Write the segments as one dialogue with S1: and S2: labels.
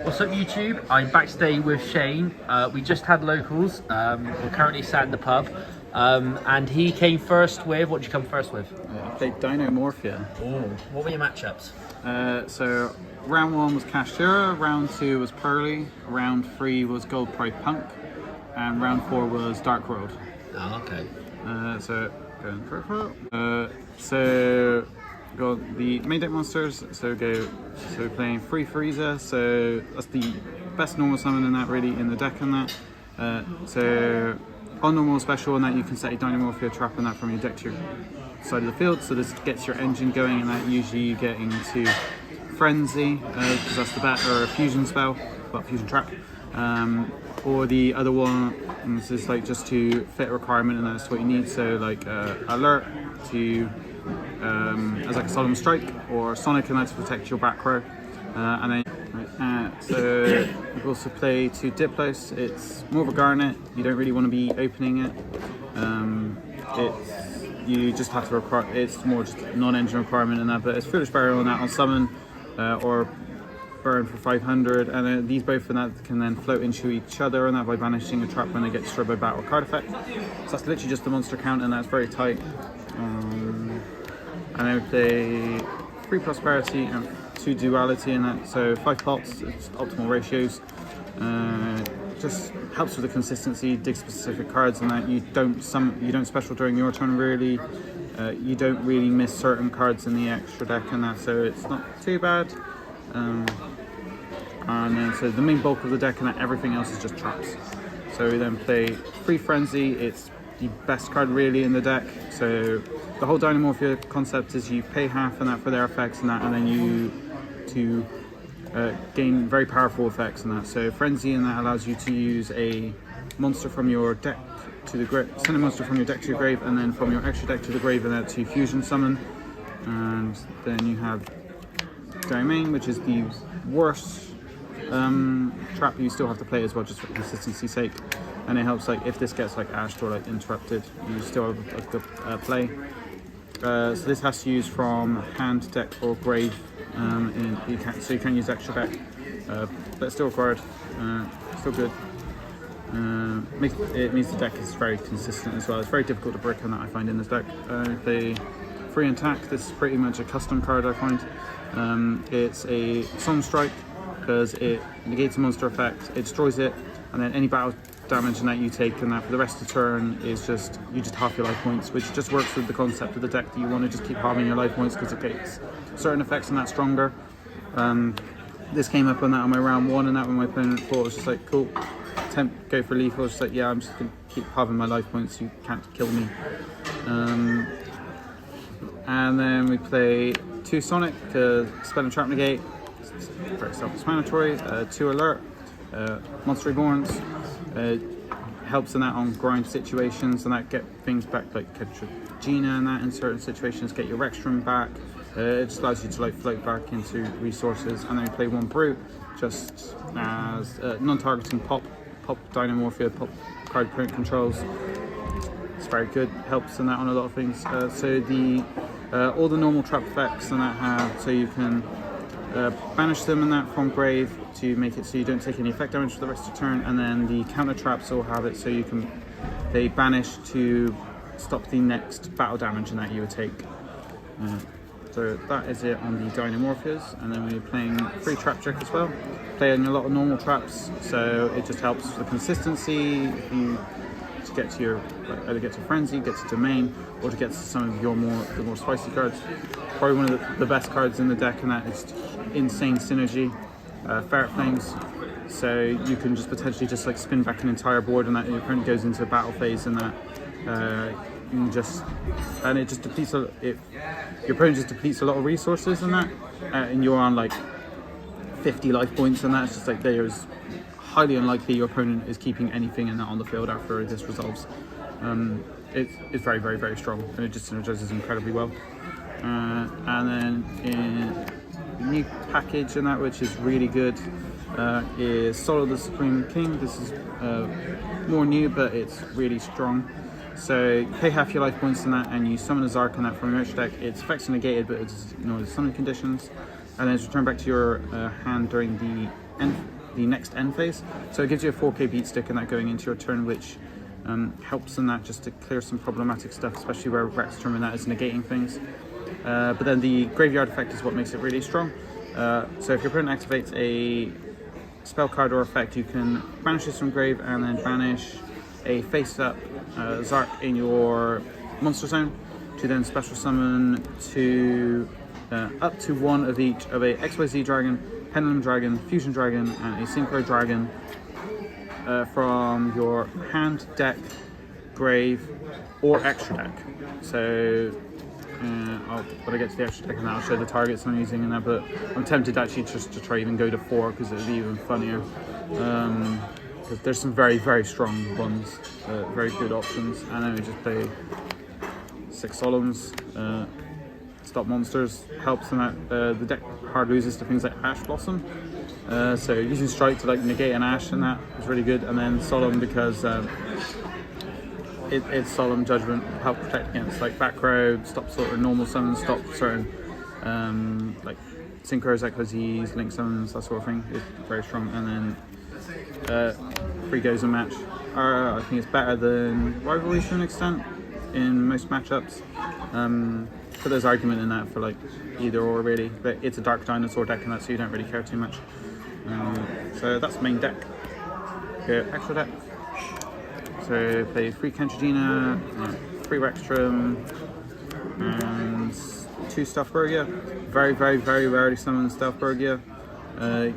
S1: What's up YouTube? I'm back today with Shane. We just had locals. We're currently sat in the pub. And he came first with, what did you come first with?
S2: I played Dinomorphia.
S1: Oh, what were your matchups?
S2: So round 1 was Castura, round 2 was Pearly, round 3 was Gold Pride Punk, and round 4 was Dark World.
S1: Oh, okay.
S2: So going for so got the main deck monsters. So we're playing Free Frieza. So that's the best normal summon in that, really, in the deck. And that. So on normal special, and that you can set a Dinomorphia trap and that from your deck to your side of the field. So this gets your engine going, and that usually you get into Frenzy, because that's the better fusion spell, well, fusion trap. Or the other one is just like just to fit a requirement, and that's what you need. So like Alert to as like a Solemn Strike, or Sonic, and that's to protect your back row. And then so you also play 2 Diplos. It's more of a Garnet. You don't really want to be opening it. You just have to require. It's more just non-engine requirement in that, but it's Foolish Burial on that on summon or burn for 500, and then these both in that can then float into each other, and that by banishing a trap when they get destroyed by battle card effect. So that's literally just the monster count, and that's very tight. And then we play 3 Prosperity and 2 Duality in that, so 5 pots, it's optimal ratios. Just helps with the consistency, dig specific cards, and that you don't special during your turn really. You don't really miss certain cards in the extra deck and that, so it's not too bad. And then so the main bulk of the deck and that, everything else is just traps. So we then play Free Frenzy. It's the best card really in the deck. So the whole Dinomorphia concept is you pay half and that for their effects and that, and then you gain very powerful effects and that. So Frenzy, and that allows you to use a monster from your deck to the grave, send a monster from your deck to your grave, and then from your extra deck to the grave, and that to fusion summon. And then you have Domain, which is the worst trap you still have to play as well, just for consistency's sake. And it helps, like if this gets like ashed or like interrupted, you still have a good play. So this has to use from hand, deck, or grave. So you can use extra deck, but it's still required. Still good. It means the deck is very consistent as well. It's very difficult to brick on that, I find, in this deck. Play Free Attack. This is pretty much a custom card, I find. It's a Solemn Strike because it negates a monster effect, it destroys it, and then any battle damage that you take, and that for the rest of the turn is just you just half your life points, which just works with the concept of the deck that you want to just keep halving your life points because it gets certain effects and that stronger. This came up on that on my round 1, and that when my opponent thought, it was just like cool, go for lethal. I was just like, yeah, I'm just gonna keep halving my life points, you can't kill me. And then we play 2 Sonic, spell and trap negate, it's very self-explanatory. 2 Alert, Monster Reborns, helps in that on grind situations, and that get things back like Gina and that in certain situations, get your Rextrum back. It just allows you to like float back into resources. And then we play 1 Brute, just as non-targeting pop Dinomorphia, pop card opponent controls. It's very good, helps in that on a lot of things. So the all the normal trap effects and that have, so you can banish them and that from grave to make it so you don't take any effect damage for the rest of the turn, and then the counter traps all have it so you can banish to stop the next battle damage and that you would take. So that is it on the Dinomorphias, and then we're playing free TRAPTRIX as well. Playing a lot of normal traps, so it just helps for consistency. If you to get to your either get to Frenzy, get to Domain, or to get to some of your the more spicy cards. Probably one of the best cards in the deck, and that is insane synergy. Ferret Flames, so you can just potentially just like spin back an entire board, and that your opponent goes into a battle phase, and that you can it just depletes your opponent just depletes a lot of resources, and that and you're on like 50 life points, and that's just like there's highly unlikely your opponent is keeping anything in that on the field after this resolves. It's very, very, very strong, and it just synergizes incredibly well. And then in the new package and that, which is really good, is Solo the Supreme King. This is more new, but it's really strong. So you pay half your life points in that, and you summon a Zark in that from your extra deck. Its effects are negated, but it ignores the summon conditions. and then it's returned back to your hand during the next end phase. So it gives you a 4K beat stick and that going into your turn, which helps in that just to clear some problematic stuff, especially where Rextrum and that is negating things. But then the graveyard effect is what makes it really strong. So if your opponent activates a spell card or effect, you can banish this from grave and then banish a face-up Zark in your monster zone to then special summon up to one of each of a XYZ dragon, Pendulum Dragon, Fusion Dragon, and a Synchro Dragon from your hand, deck, grave, or extra deck. So when I get to the extra deck and I'll show the targets I'm using in that, but I'm tempted actually just to try even go to 4 because it would be even funnier. Because there's some very, very strong ones, very good options, and then we just play 6 Solemns. Stop monsters helps in that the deck hard loses to things like Ash Blossom. So using Strike to like negate an Ash and that is really good, and then Solemn because it's Solemn Judgment, help protect against like back row, stop sort of normal summons, stop certain like synchros, XYZs, link summons, that sort of thing. It's very strong, and then 3 goes a match. I think it's better than Rivalry to an extent in most matchups. But there's argument in that for like either or really, but it's a Dark Dinosaur deck and that, so you don't really care too much. So that's the main deck. Go extra deck. So play 3 Kentragina, 3 Rextrum, and 2 Stuffburgia. Very, very, very rarely summon Stuffburgia.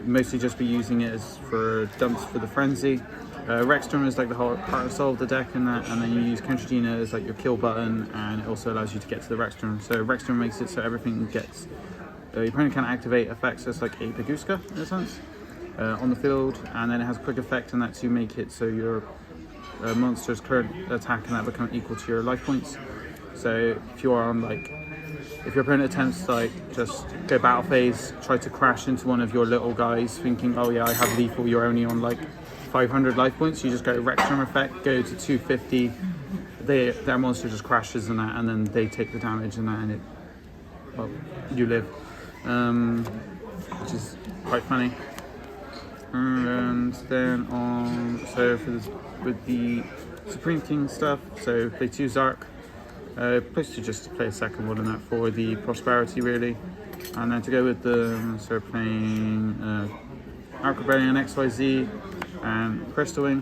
S2: Mostly just be using it as for dumps for the Frenzy. Rextrum is like the whole heart and soul of the deck and that, and then you use Kentragina as like your kill button, and it also allows you to get to the Rextrum. So Rextrum makes it so everything gets, your opponent can activate effects as like a Paguska in a sense on the field, and then it has a quick effect and that to make it so your monster's current attack and that become equal to your life points. So if you're on like, if your opponent attempts to like just go battle phase, try to crash into one of your little guys thinking, oh yeah, I have lethal, you're only on like 500 life points, you just go Rextrum effect, go to 250, their monster just crashes and that, and then they take the damage and that, and it, well, you live, which is quite funny. And then on, so for this, with the Supreme King stuff, so play 2 Zark, supposed to just play a second one in that for the prosperity really, and then to go with the, so playing Arc Rebellion, XYZ, and Crystal Wing.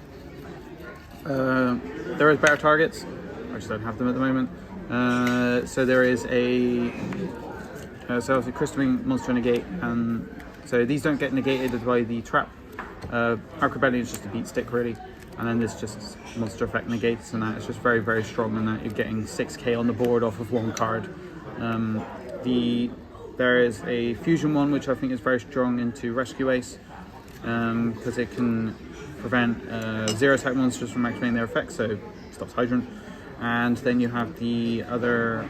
S2: There is better targets, I just don't have them at the moment. So there is a so obviously Crystal Wing, Monster Negate, and so these don't get negated by the trap. Arc Rebellion is just a beat stick really, and then this just monster effect negates and that. It's just very, very strong in that you're getting 6k on the board off of 1 card. There is a fusion one which I think is very strong into Rescue Ace, because it can prevent 0 attack monsters from activating their effects, so it stops Hydrant. And then you have the other,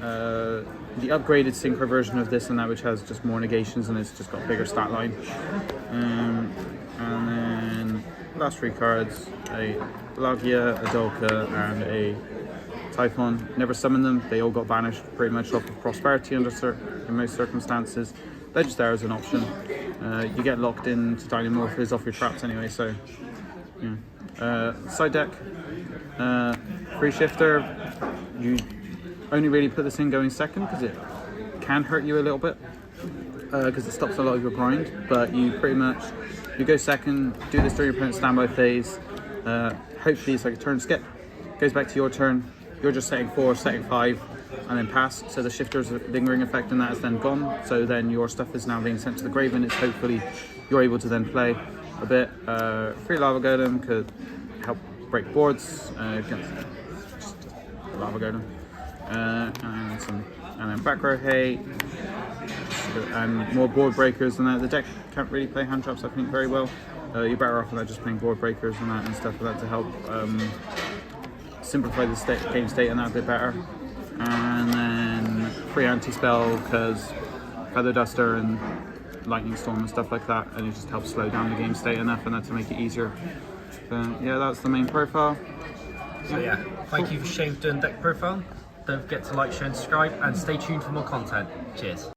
S2: the upgraded Synchro version of this and that, which has just more negations and it's just got a bigger stat line. And then last 3 cards, a Lagia, a Dolka, and a Typhon. Never summoned them, they all got banished pretty much off of Prosperity in most circumstances. They're just there as an option. You get locked into Dinomorphias off your traps anyway, so yeah. Side deck, free shifter. You only really put this in going second because it can hurt you a little bit because it stops a lot of your grind, but you pretty much, you go second, do this during your opponent's standby phase, hopefully it's like a turn skip, goes back to your turn, you're just setting 4, setting 5, and then pass, so the shifter's lingering effect and that is then gone, so then your stuff is now being sent to the grave and it's hopefully you're able to then play a bit. 3 Lava Golem could help break boards against just Lava Golem, and then back row hate and more board breakers and that. The deck can't really play hand traps I think very well. You're better off than just playing board breakers and that and stuff like that to help simplify the game state and that a bit better. And then 3 anti-spell because Feather Duster and Lightning Storm and stuff like that, and it just helps slow down the game state enough and that to make it easier. But yeah, that's the main profile.
S1: So yeah, thank you for Shane for doing deck profile. Don't forget to like, share and subscribe, and stay tuned for more content. Cheers.